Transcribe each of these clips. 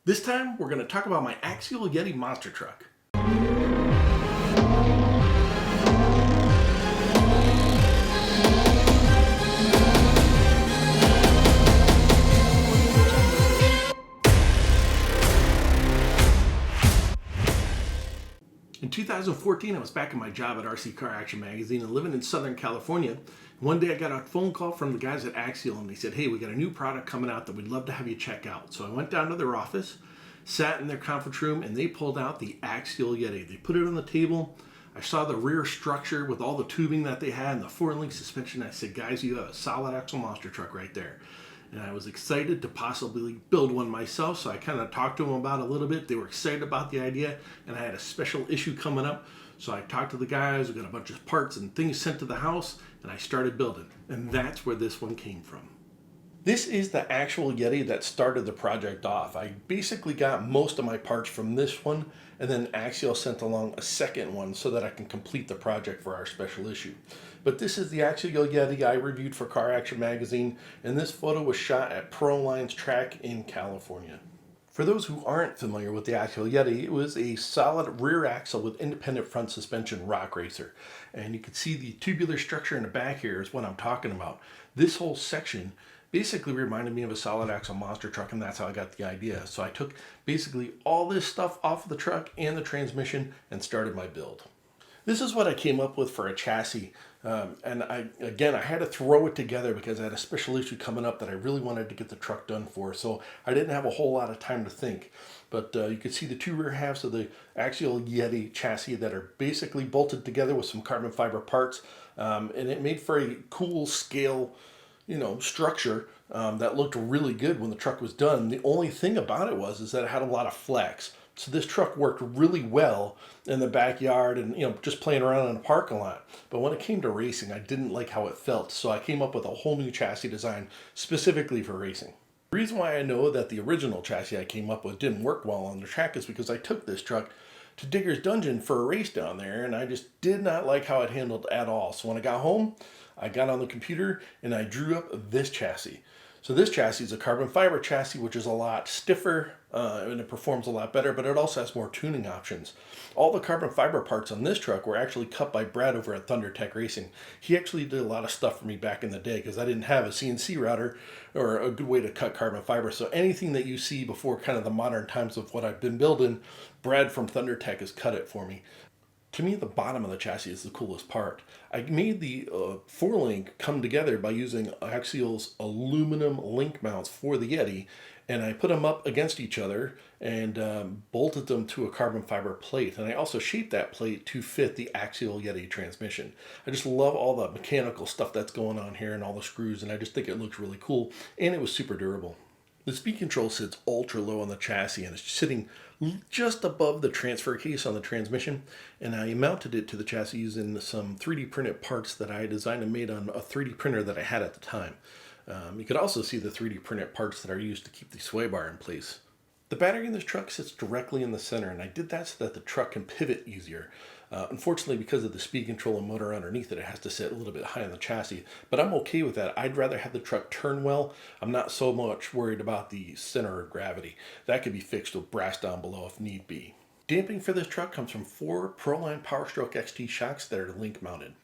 This time, we're going to talk about my Axial Yeti monster truck. In 2014, I was back in my job at RC Car Action Magazine and living in Southern California. One day I got a phone call from the guys at Axial and they said, "Hey, we got a new product coming out that we'd love to have you check out." So I went down to their office, sat in their conference room, and they pulled out the Axial Yeti. They put it on the table. I saw the rear structure with all the tubing that they had and the 4-link suspension. I said, "Guys, you have a solid axle monster truck right there." And I was excited to possibly build one myself, so I kind of talked to them about it a little bit. They were excited about the idea, and I had a special issue coming up. So I talked to the guys, we got a bunch of parts and things sent to the house, and I started building. And that's where this one came from. This is the actual Yeti that started the project off. I basically got most of my parts from this one, and then Axial sent along a second one so that I can complete the project for our special issue. But this is the Axial Yeti I reviewed for Car Action Magazine, and this photo was shot at Proline's track in California. For those who aren't familiar with the Axial Yeti, it was a solid rear axle with independent front suspension rock racer. And you can see the tubular structure in the back here is what I'm talking about. This whole section basically reminded me of a solid axle monster truck, and that's how I got the idea. So I took basically all this stuff off of the truck and the transmission and started my build. This is what I came up with for a chassis. And I had to throw it together because I had a special issue coming up that I really wanted to get the truck done for. So I didn't have a whole lot of time to think. But you can see the two rear halves of the Axial Yeti chassis that are basically bolted together with some carbon fiber parts. And it made for a cool scale, structure that looked really good when the truck was done. The only thing about it is that it had a lot of flex. So this truck worked really well in the backyard and, just playing around in a parking lot. But when it came to racing, I didn't like how it felt. So I came up with a whole new chassis design specifically for racing. The reason why I know that the original chassis I came up with didn't work well on the track is because I took this truck to Digger's Dungeon for a race down there, and I just did not like how it handled at all. So when I got home, I got on the computer and I drew up this chassis. So this chassis is a carbon fiber chassis, which is a lot stiffer and it performs a lot better, but it also has more tuning options. All the carbon fiber parts on this truck were actually cut by Brad over at ThunderTech Racing. He actually did a lot of stuff for me back in the day because I didn't have a CNC router or a good way to cut carbon fiber. So anything that you see before kind of the modern times of what I've been building, Brad from ThunderTech has cut it for me. To me, the bottom of the chassis is the coolest part. I made the 4-link come together by using Axial's aluminum link mounts for the Yeti, and I put them up against each other and bolted them to a carbon fiber plate. And I also shaped that plate to fit the Axial Yeti transmission. I just love all the mechanical stuff that's going on here and all the screws, and I just think it looks really cool, and it was super durable. The speed control sits ultra low on the chassis and it's sitting just above the transfer case on the transmission, and I mounted it to the chassis using some 3D printed parts that I designed and made on a 3D printer that I had at the time. You could also see the 3D printed parts that are used to keep the sway bar in place. The battery in this truck sits directly in the center, and I did that so that the truck can pivot easier. Unfortunately, because of the speed control and motor underneath it, it has to sit a little bit high on the chassis, but I'm okay with that. I'd rather have the truck turn well. I'm not so much worried about the center of gravity. That could be fixed with brass down below if need be. Damping for this truck comes from 4 Proline PowerStroke XT shocks that are link mounted.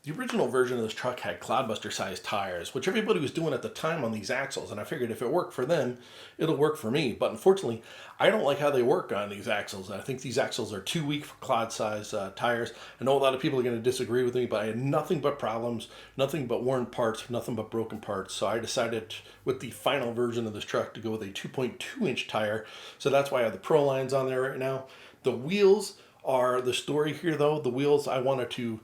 The original version of this truck had cloudbuster sized tires, which everybody was doing at the time on these axles, and I figured if it worked for them, it'll work for me. But unfortunately, I don't like how they work on these axles. I think these axles are too weak for cloud sized tires. I know a lot of people are going to disagree with me, but I had nothing but problems, nothing but worn parts, nothing but broken parts. So I decided with the final version of this truck to go with a 2.2-inch tire. So that's why I have the Pro Lines on there right now. The wheels are the story here though. The wheels, I wanted to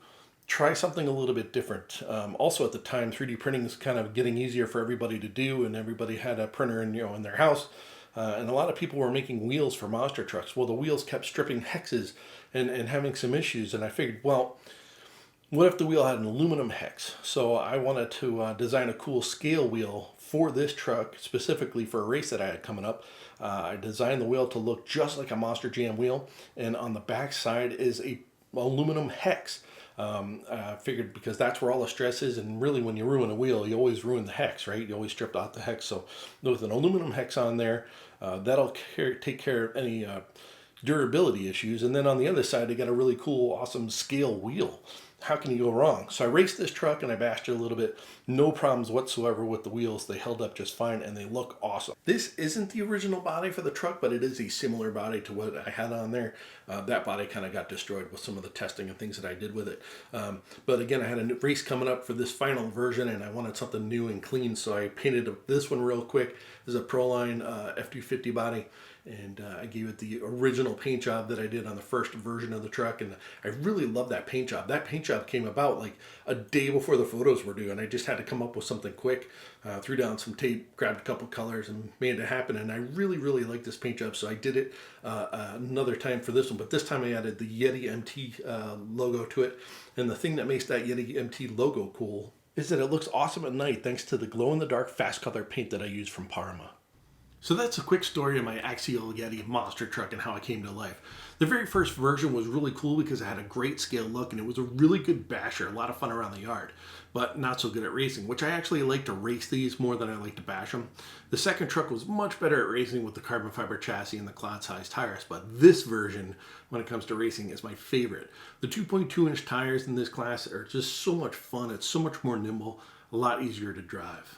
try something a little bit different. Also at the time, 3D printing is kind of getting easier for everybody to do, and everybody had a printer in their house. And a lot of people were making wheels for monster trucks. Well, the wheels kept stripping hexes and having some issues, and I figured, well, what if the wheel had an aluminum hex? So I wanted to design a cool scale wheel for this truck, specifically for a race that I had coming up. I designed the wheel to look just like a Monster Jam wheel, and on the back side is a aluminum hex. I figured because that's where all the stress is, and really when you ruin a wheel, you always ruin the hex, right? You always strip out the hex. So with an aluminum hex on there, That'll take care of any durability issues. And then on the other side, they got a really cool, awesome scale wheel. How can you go wrong? So I raced this truck and I bashed it a little bit. No problems whatsoever with the wheels. They held up just fine and they look awesome. This isn't the original body for the truck, but it is a similar body to what I had on there. That body kind of got destroyed with some of the testing and things that I did with it. But again, I had a race coming up for this final version and I wanted something new and clean. So I painted this one real quick. This is a Proline F250 body. And I gave it the original paint job that I did on the first version of the truck, and I really love that paint job. That paint job came about like a day before the photos were due, and I just had to come up with something quick. Threw down some tape, grabbed a couple colors, and made it happen. And I really, really like this paint job, so I did it another time for this one. But this time I added the Yeti MT logo to it, and the thing that makes that Yeti MT logo cool is that it looks awesome at night thanks to the glow-in-the-dark fast color paint that I use from Parma. So that's a quick story of my Axial Yeti monster truck and how it came to life. The very first version was really cool because it had a great scale look and it was a really good basher, a lot of fun around the yard, but not so good at racing, which I actually like to race these more than I like to bash them. The second truck was much better at racing with the carbon fiber chassis and the cloud size tires, but this version, when it comes to racing, is my favorite. The 2.2-inch tires in this class are just so much fun. It's so much more nimble, a lot easier to drive.